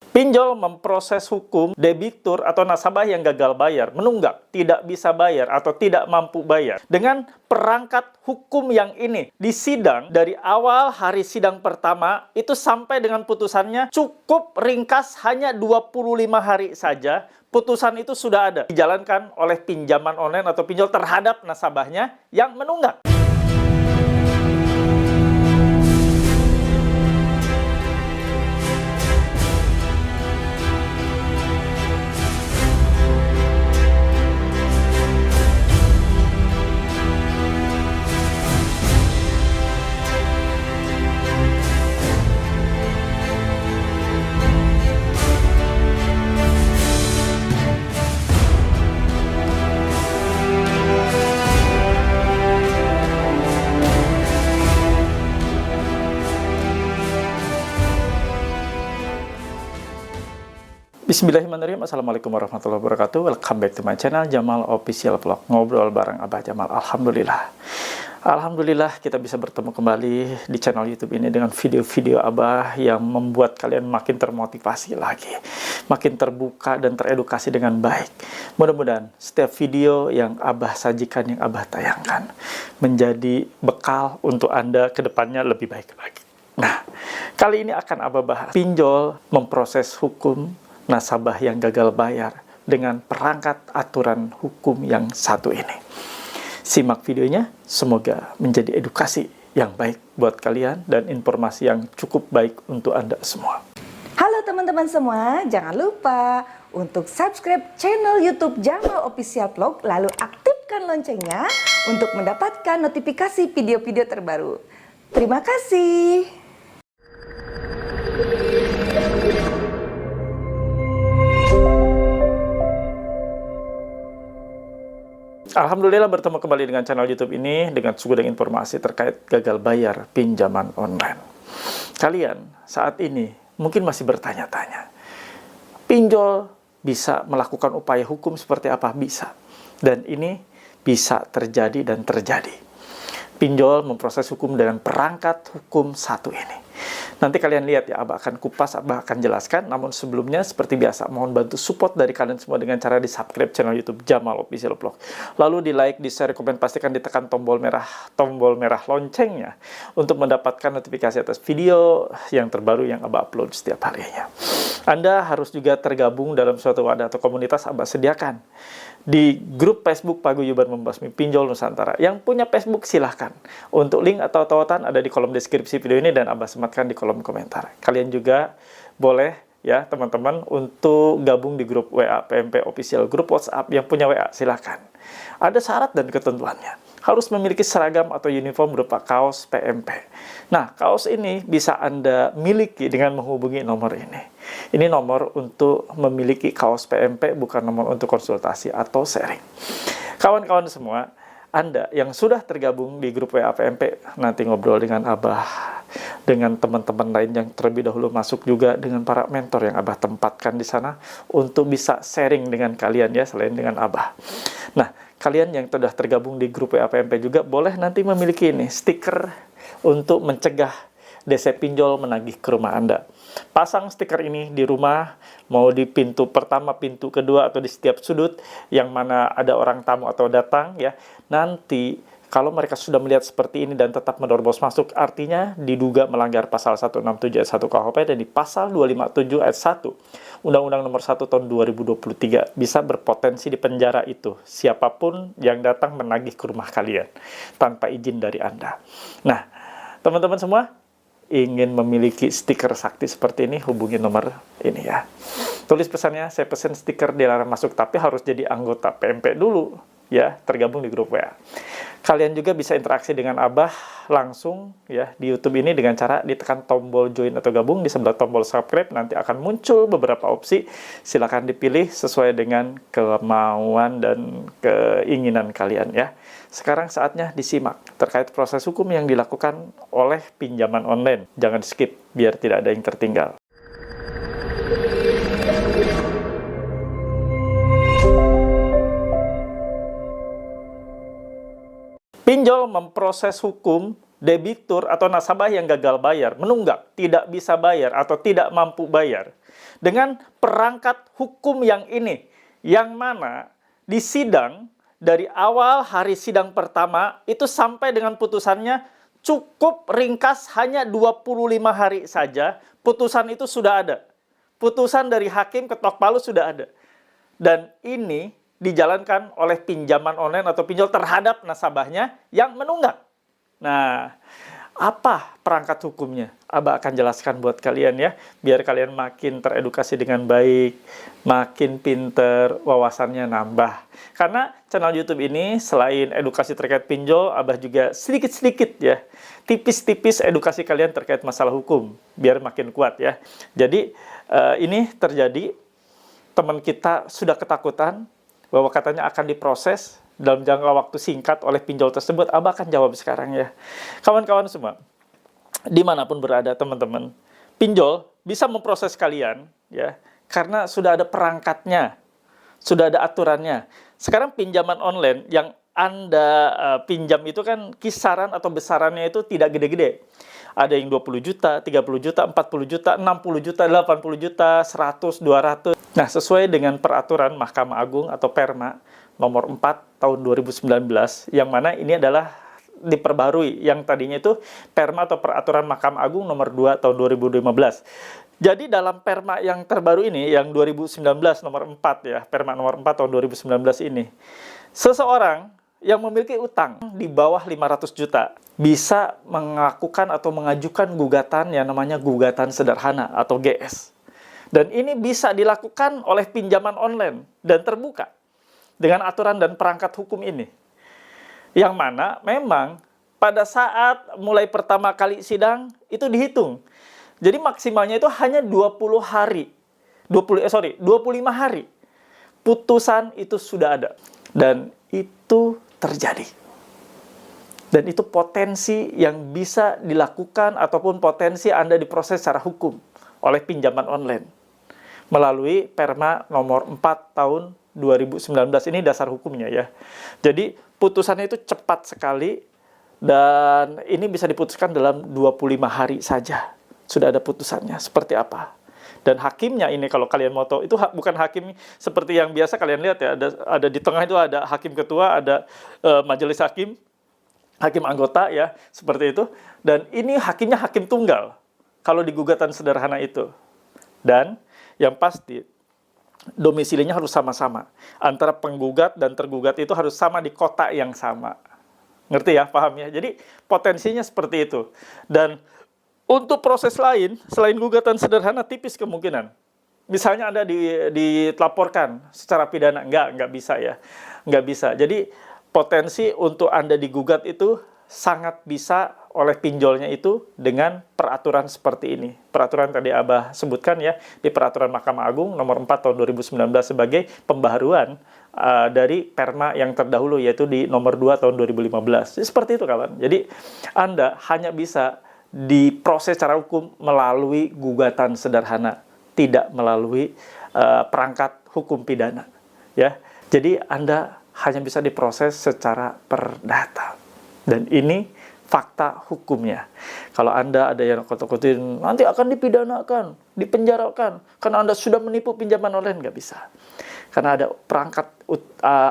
Pinjol memproses hukum debitur atau nasabah yang gagal bayar, menunggak, tidak bisa bayar, atau tidak mampu bayar. Dengan perangkat hukum yang ini, di sidang dari awal hari sidang pertama, itu sampai dengan putusannya cukup ringkas hanya 25 hari saja. Putusan itu sudah ada, dijalankan oleh pinjaman online atau pinjol terhadap nasabahnya yang menunggak. Bismillahirrahmanirrahim. Assalamualaikum warahmatullahi wabarakatuh. Welcome back to my channel Jamal Official Vlog. Ngobrol bareng Abah Jamal. Alhamdulillah kita bisa bertemu kembali di channel YouTube ini dengan video-video Abah yang membuat kalian makin termotivasi lagi, makin terbuka dan teredukasi dengan baik. Mudah-mudahan setiap video yang Abah sajikan, yang Abah tayangkan, menjadi bekal untuk Anda ke depannya lebih baik lagi. Nah, kali ini akan Abah bahas pinjol memproses hukum nasabah yang gagal bayar dengan perangkat aturan hukum yang satu ini. Simak videonya, semoga menjadi edukasi yang baik buat kalian dan informasi yang cukup baik untuk Anda semua. Halo teman-teman semua, jangan lupa untuk subscribe channel YouTube Jamal Official Vlog, lalu aktifkan loncengnya untuk mendapatkan notifikasi video-video terbaru. Terima kasih. Alhamdulillah bertemu kembali dengan channel YouTube ini dengan sugeng informasi terkait gagal bayar pinjaman online. Kalian saat ini mungkin masih bertanya-tanya, pinjol bisa melakukan upaya hukum seperti apa? Bisa. Dan ini bisa terjadi dan terjadi. Pinjol memproses hukum dengan perangkat hukum satu ini. Nanti kalian lihat ya, Abah akan kupas, Abah akan jelaskan. Namun sebelumnya, seperti biasa, mohon bantu support dari kalian semua dengan cara di subscribe channel YouTube Jamal Official Vlog. Lalu di like, di share, komen, pastikan ditekan tombol merah loncengnya untuk mendapatkan notifikasi atas video yang terbaru yang Abah upload setiap harinya. Anda harus juga tergabung dalam suatu wadah atau komunitas Abah sediakan di grup Facebook Paguyuban Membasmi Pinjol Nusantara. Yang punya Facebook silahkan. Untuk link atau tautan ada di kolom deskripsi video ini dan Abah sematkan di kolom komentar. Kalian juga boleh ya teman-teman untuk gabung di grup WA PMP Official, grup WhatsApp. Yang punya WA silahkan. Ada syarat dan ketentuannya. Harus memiliki seragam atau uniform berupa kaos PMP. Nah, kaos ini bisa Anda miliki dengan menghubungi nomor ini. Ini nomor untuk memiliki kaos PMP, bukan nomor untuk konsultasi atau sharing. Kawan-kawan semua, Anda yang sudah tergabung di grup WA PMP, nanti ngobrol dengan Abah, dengan teman-teman lain yang terlebih dahulu masuk juga dengan para mentor yang Abah tempatkan di sana untuk bisa sharing dengan kalian ya, selain dengan Abah. Nah, kalian yang sudah tergabung di grup WA PMP juga boleh nanti memiliki ini, stiker untuk mencegah DC pinjol menagih ke rumah Anda. Pasang stiker ini di rumah, mau di pintu pertama, pintu kedua, atau di setiap sudut yang mana ada orang tamu atau datang ya. Nanti kalau mereka sudah melihat seperti ini dan tetap menerobos masuk, artinya diduga melanggar pasal 167 ayat 1 KUHP dan di pasal 257 ayat 1 Undang-Undang Nomor 1 Tahun 2023 bisa berpotensi di penjara itu siapapun yang datang menagih ke rumah kalian tanpa izin dari Anda. Nah, teman-teman semua, ingin memiliki stiker sakti seperti ini, hubungi nomor ini ya. Tulis pesannya, saya pesen stiker dilarang masuk, tapi harus jadi anggota PMP dulu ya, tergabung di grup WA. Kalian juga bisa interaksi dengan Abah langsung ya di YouTube ini dengan cara ditekan tombol join atau gabung di sebelah tombol subscribe. Nanti akan muncul beberapa opsi, silakan dipilih sesuai dengan kemauan dan keinginan kalian ya. Sekarang saatnya disimak terkait proses hukum yang dilakukan oleh pinjaman online. Jangan skip biar tidak ada yang tertinggal. Pinjol memproses hukum debitur atau nasabah yang gagal bayar, menunggak, tidak bisa bayar atau tidak mampu bayar, dengan perangkat hukum yang ini, yang mana di sidang, dari awal hari sidang pertama, itu sampai dengan putusannya cukup ringkas hanya 25 hari saja, putusan itu sudah ada. Putusan dari hakim ketok palu sudah ada. Dan ini dijalankan oleh pinjaman online atau pinjol terhadap nasabahnya yang menunggak. Nah, apa perangkat hukumnya? Abah akan jelaskan buat kalian ya, biar kalian makin teredukasi dengan baik, makin pinter, wawasannya nambah. Karena channel YouTube ini selain edukasi terkait pinjol, Abah juga sedikit-sedikit ya, tipis-tipis edukasi kalian terkait masalah hukum, biar makin kuat ya. Jadi ini terjadi, teman kita sudah ketakutan bahwa katanya akan diproses dalam jangka waktu singkat oleh pinjol tersebut. Abah akan jawab sekarang ya. Kawan-kawan semua, dimanapun berada teman-teman, pinjol bisa memproses kalian ya, karena sudah ada perangkatnya, sudah ada aturannya. Sekarang pinjaman online yang Anda pinjam itu kan kisaran atau besarannya itu tidak gede-gede. Ada yang 20 juta, 30 juta, 40 juta, 60 juta, 80 juta, 100, 200. Nah, sesuai dengan peraturan Mahkamah Agung atau Perma nomor 4 tahun 2019, yang mana ini adalah diperbarui, yang tadinya itu Perma atau Peraturan Mahkamah Agung nomor 2 tahun 2015. Jadi dalam Perma yang terbaru ini, yang 2019 nomor 4 ya, Perma nomor 4 tahun 2019 ini, seseorang yang memiliki utang di bawah 500 juta bisa melakukan atau mengajukan gugatan yang namanya gugatan sederhana atau GS. Dan ini bisa dilakukan oleh pinjaman online dan terbuka dengan aturan dan perangkat hukum ini. Yang mana memang pada saat mulai pertama kali sidang itu dihitung. Jadi maksimalnya itu hanya 20 hari. 25 hari. Putusan itu sudah ada. Dan itu terjadi. Dan itu potensi yang bisa dilakukan ataupun potensi Anda diproses secara hukum oleh pinjaman online melalui Perma nomor 4 tahun 2019 ini dasar hukumnya ya. Jadi putusannya itu cepat sekali dan ini bisa diputuskan dalam 25 hari saja. Sudah ada putusannya seperti apa. Dan hakimnya ini kalau kalian mau tahu, itu bukan hakim seperti yang biasa kalian lihat ya, ada di tengah itu ada hakim ketua, ada majelis hakim, hakim anggota ya, seperti itu. Dan ini hakimnya hakim tunggal kalau di gugatan sederhana itu. Dan yang pasti domisilinya harus sama-sama. Antara penggugat dan tergugat itu harus sama di kota yang sama. Ngerti ya, paham ya? Jadi potensinya seperti itu. Dan untuk proses lain, selain gugatan sederhana, tipis kemungkinan. Misalnya Anda dilaporkan secara pidana, nggak bisa ya. Nggak bisa. Jadi potensi untuk Anda digugat itu sangat bisa oleh pinjolnya itu dengan peraturan seperti ini. Peraturan tadi Abah sebutkan ya, di Peraturan Mahkamah Agung nomor 4 tahun 2019 sebagai pembaharuan dari Perma yang terdahulu, yaitu di nomor 2 tahun 2015. Jadi, seperti itu kawan. Jadi Anda hanya bisa diproses secara hukum melalui gugatan sederhana, tidak melalui perangkat hukum pidana. Ya, jadi Anda hanya bisa diproses secara perdata. Dan ini fakta hukumnya. Kalau Anda ada yang kotok-kotin, nanti akan dipidanakan, dipenjarakan, karena Anda sudah menipu pinjaman online, nggak bisa. Karena ada perangkat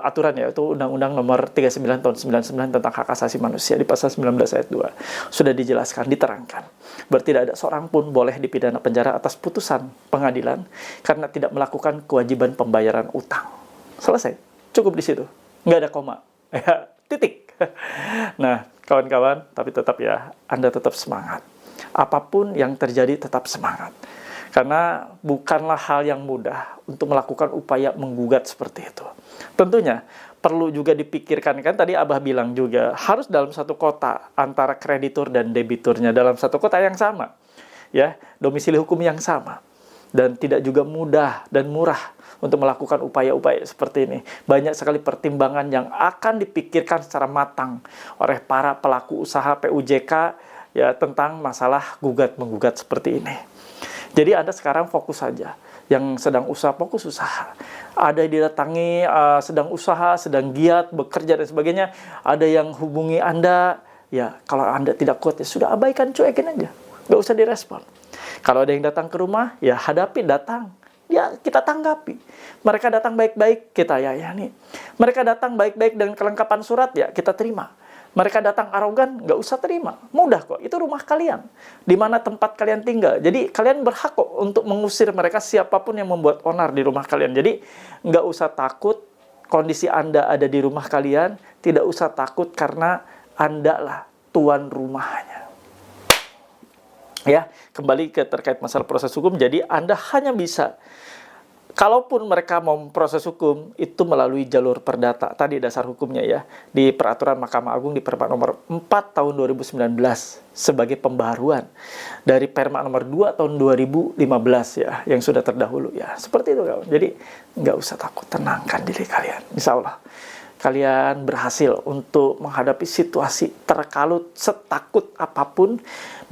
aturan yaitu Undang-Undang Nomor 39 Tahun 99 tentang Hak Asasi Manusia di pasal 19 ayat 2. Sudah dijelaskan, diterangkan. Berarti tidak ada seorang pun boleh dipidana penjara atas putusan pengadilan karena tidak melakukan kewajiban pembayaran utang. Selesai. Cukup di situ. Nggak ada koma. Ya, titik. Nah, kawan-kawan, tapi tetap ya, Anda tetap semangat. Apapun yang terjadi tetap semangat. Karena bukanlah hal yang mudah untuk melakukan upaya menggugat seperti itu. Tentunya perlu juga dipikirkan, kan tadi Abah bilang juga, harus dalam satu kota antara kreditur dan debiturnya, dalam satu kota yang sama. Ya, domisili hukum yang sama. Dan tidak juga mudah dan murah untuk melakukan upaya-upaya seperti ini. Banyak sekali pertimbangan yang akan dipikirkan secara matang oleh para pelaku usaha PUJK ya, tentang masalah gugat-menggugat seperti ini. Jadi Anda sekarang fokus saja. Yang sedang usaha, fokus usaha. Ada yang didatangi sedang usaha, sedang giat, bekerja dan sebagainya. Ada yang hubungi Anda ya kalau Anda tidak kuat, ya sudah abaikan, cuekin aja. Nggak usah direspon. Kalau ada yang datang ke rumah, ya hadapi, datang. Ya kita tanggapi. Mereka datang baik-baik, kita yayani. Mereka datang baik-baik dengan kelengkapan surat, ya kita terima. Mereka datang arogan, nggak usah terima. Mudah kok, itu rumah kalian. Di mana tempat kalian tinggal. Jadi kalian berhak kok untuk mengusir mereka, siapapun yang membuat onar di rumah kalian. Jadi nggak usah takut kondisi Anda ada di rumah kalian. Tidak usah takut karena Anda lah tuan rumahnya. Ya, kembali ke terkait masalah proses hukum. Jadi Anda hanya bisa, kalaupun mereka mau proses hukum, itu melalui jalur perdata. Tadi dasar hukumnya ya, di Peraturan Mahkamah Agung di Perma nomor 4 tahun 2019 sebagai pembaharuan dari Perma nomor 2 tahun 2015 ya, yang sudah terdahulu ya. Seperti itu kawan. Jadi nggak usah takut, tenangkan diri kalian. Insya Allah kalian berhasil untuk menghadapi situasi terkalut setakut apapun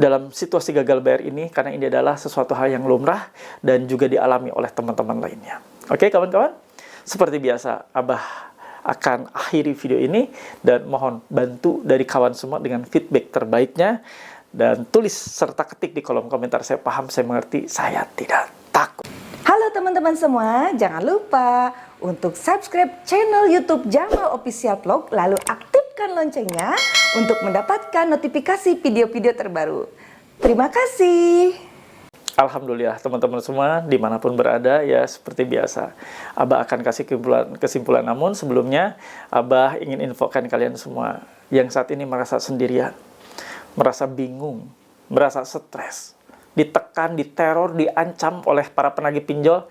dalam situasi gagal bayar ini, karena ini adalah sesuatu hal yang lumrah dan juga dialami oleh teman-teman lainnya. Oke kawan-kawan, seperti biasa Abah akan akhiri video ini dan mohon bantu dari kawan semua dengan feedback terbaiknya, dan tulis serta ketik di kolom komentar, saya paham, saya mengerti, saya tidak takut. Halo teman-teman semua, jangan lupa untuk subscribe channel YouTube Jamal Official Vlog, lalu aktifkan loncengnya untuk mendapatkan notifikasi video-video terbaru. Terima kasih. Alhamdulillah teman-teman semua dimanapun berada ya, seperti biasa Abah akan kasih kesimpulan. Namun sebelumnya Abah ingin infokan kalian semua yang saat ini merasa sendirian, merasa bingung, merasa stres, ditekan, diteror, diancam oleh para penagih pinjol.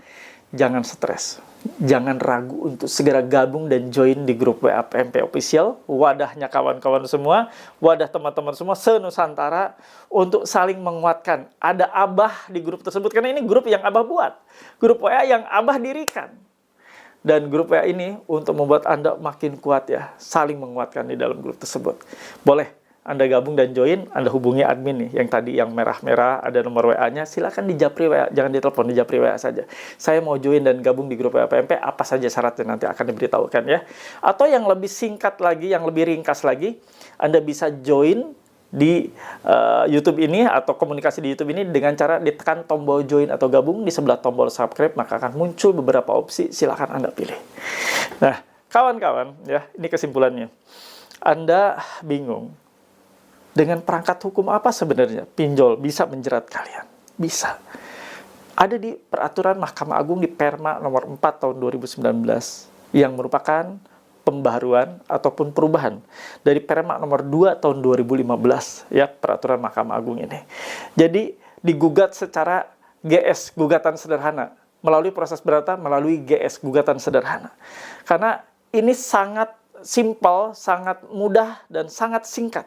Jangan stres, jangan ragu untuk segera gabung dan join di grup WA PMP Official, wadahnya kawan-kawan semua, wadah teman-teman semua se-Nusantara, untuk saling menguatkan. Ada Abah di grup tersebut, karena ini grup yang Abah buat, grup WA yang Abah dirikan. Dan grup WA ini untuk membuat Anda makin kuat ya, saling menguatkan di dalam grup tersebut. Boleh Anda gabung dan join, Anda hubungi admin nih, yang tadi yang merah-merah ada nomor WA-nya, silakan di japri WA, jangan ditelepon, di japri WA saja. Saya mau join dan gabung di grup WA PMP, apa saja syaratnya nanti akan diberitahukan ya. Atau yang lebih singkat lagi, yang lebih ringkas lagi, Anda bisa join di YouTube ini atau komunikasi di YouTube ini dengan cara ditekan tombol join atau gabung, di sebelah tombol subscribe, maka akan muncul beberapa opsi, silakan Anda pilih. Nah, kawan-kawan ya, ini kesimpulannya. Anda bingung dengan perangkat hukum apa sebenarnya pinjol bisa menjerat kalian? Bisa. Ada di Peraturan Mahkamah Agung di Perma nomor 4 tahun 2019 yang merupakan pembaharuan ataupun perubahan dari Perma nomor 2 tahun 2015 ya, Peraturan Mahkamah Agung ini. Jadi digugat secara GS, gugatan sederhana, melalui proses perdata melalui GS, gugatan sederhana. Karena ini sangat simpel, sangat mudah dan sangat singkat.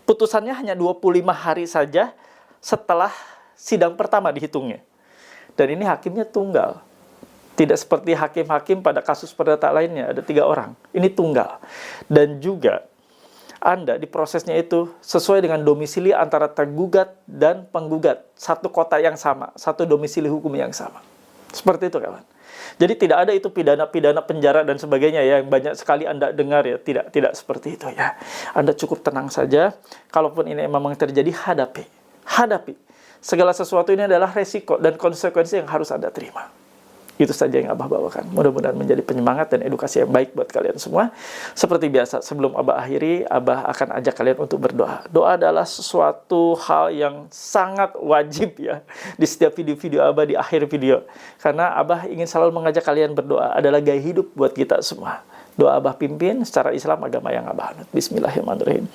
Putusannya hanya 25 hari saja setelah sidang pertama dihitungnya. Dan ini hakimnya tunggal. Tidak seperti hakim-hakim pada kasus perdata lainnya, ada 3 orang. Ini tunggal. Dan juga Anda di prosesnya itu sesuai dengan domisili antara tergugat dan penggugat. Satu kota yang sama, satu domisili hukum yang sama. Seperti itu kawan. Jadi tidak ada itu pidana-pidana penjara dan sebagainya ya, yang banyak sekali Anda dengar ya. Tidak seperti itu ya. Anda cukup tenang saja. Kalaupun ini memang terjadi, hadapi. Segala sesuatu ini adalah resiko dan konsekuensi yang harus Anda terima. Itu saja yang Abah bawakan. Mudah-mudahan menjadi penyemangat dan edukasi yang baik buat kalian semua. Seperti biasa, sebelum Abah akhiri, Abah akan ajak kalian untuk berdoa. Doa adalah sesuatu hal yang sangat wajib ya di setiap video-video Abah di akhir video. Karena Abah ingin selalu mengajak kalian berdoa, adalah gaya hidup buat kita semua. Doa Abah pimpin secara Islam, agama yang Abah anut. Bismillahirrahmanirrahim.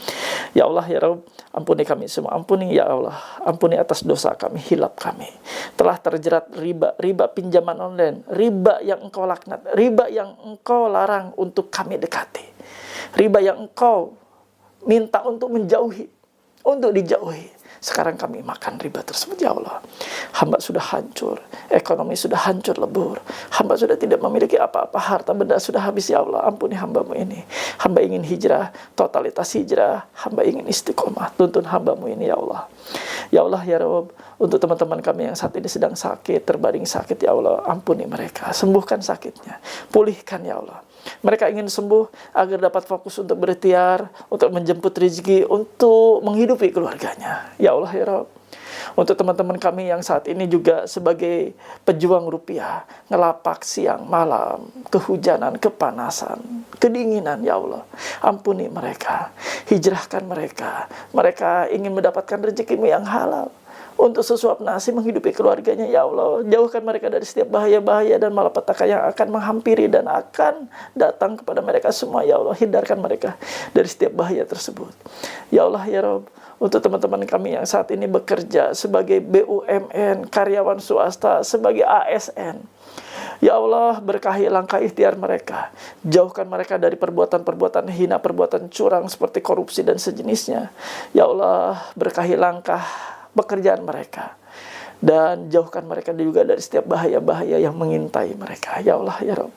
Ya Allah, ya Rabb, ampuni kami semua. Ampuni ya Allah. Ampuni atas dosa kami, hilap kami. Telah terjerat riba pinjaman online, riba yang Engkau laknat, riba yang Engkau larang untuk kami dekati. Riba yang Engkau minta untuk menjauhi, untuk dijauhi. Sekarang kami makan riba tersebut ya Allah. Hamba sudah hancur, ekonomi sudah hancur lebur. Hamba sudah tidak memiliki apa-apa, harta benda sudah habis ya Allah. Ampuni hambamu ini. Hamba ingin hijrah, totalitas hijrah. Hamba ingin istiqomah, tuntun hambamu ini ya Allah. Ya Allah ya Rabb, untuk teman-teman kami yang saat ini sedang sakit, terbaring sakit ya Allah, ampuni mereka, sembuhkan sakitnya, pulihkan ya Allah. Mereka ingin sembuh agar dapat fokus untuk berikhtiar, untuk menjemput rezeki, untuk menghidupi keluarganya. Ya Allah ya Rabb. Untuk teman-teman kami yang saat ini juga sebagai pejuang rupiah, ngelapak siang malam, kehujanan, kepanasan, kedinginan, ya Allah. Ampuni mereka, hijrahkan mereka. Mereka ingin mendapatkan rezeki-Mu yang halal. Untuk sesuap nasi menghidupi keluarganya, ya Allah. Jauhkan mereka dari setiap bahaya-bahaya dan malapetaka yang akan menghampiri dan akan datang kepada mereka semua, ya Allah. Hindarkan mereka dari setiap bahaya tersebut. Ya Allah, ya Rabb. Untuk teman-teman kami yang saat ini bekerja sebagai BUMN, karyawan swasta, sebagai ASN. Ya Allah, berkahi langkah ikhtiar mereka. Jauhkan mereka dari perbuatan-perbuatan hina, perbuatan curang seperti korupsi dan sejenisnya. Ya Allah, berkahi langkah pekerjaan mereka. Dan jauhkan mereka juga dari setiap bahaya-bahaya yang mengintai mereka. Ya Allah, ya Rabb.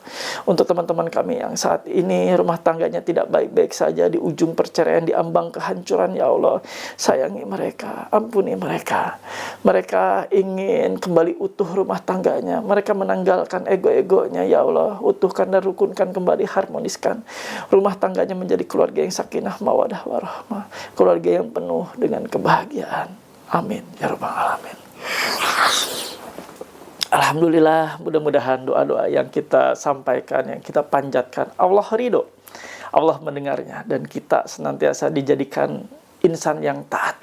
Untuk teman-teman kami yang saat ini rumah tangganya tidak baik-baik saja, di ujung perceraian, di ambang kehancuran, ya Allah. Sayangi mereka, ampuni mereka. Mereka ingin kembali utuh rumah tangganya. Mereka menanggalkan ego-egonya, ya Allah. Utuhkan dan rukunkan kembali, harmoniskan rumah tangganya menjadi keluarga yang sakinah, mawadah, warahmah. Keluarga yang penuh dengan kebahagiaan. Amin, ya Rabbal Alamin. Alhamdulillah, mudah-mudahan doa-doa yang kita sampaikan, yang kita panjatkan, Allah ridho, Allah mendengarnya, dan kita senantiasa dijadikan insan yang taat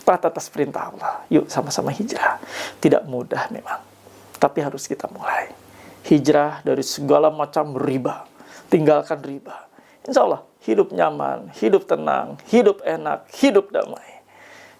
atas perintah Allah. Yuk sama-sama hijrah. Tidak mudah memang, tapi harus kita mulai. Hijrah dari segala macam riba, tinggalkan riba. Insya Allah, hidup nyaman, hidup tenang, hidup enak, hidup damai.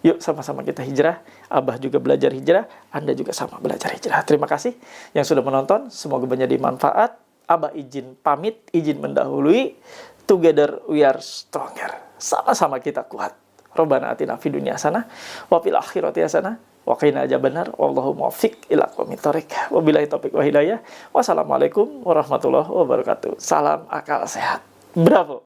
Yuk sama-sama kita hijrah. Abah juga belajar hijrah, Anda juga sama belajar hijrah. Terima kasih yang sudah menonton, semoga menjadi manfaat. Abah izin pamit, izin mendahului. Together we are stronger. Sama-sama kita kuat. Rabbana atina fid dunya hasanah wa fil akhirati hasanah wa qina adzabannar. Wallahu muwaffiq ila aqwamit thoriq. Wabillahi taufiq wa hidayah. Wassalamualaikum warahmatullahi wabarakatuh. Salam akal sehat. Bravo.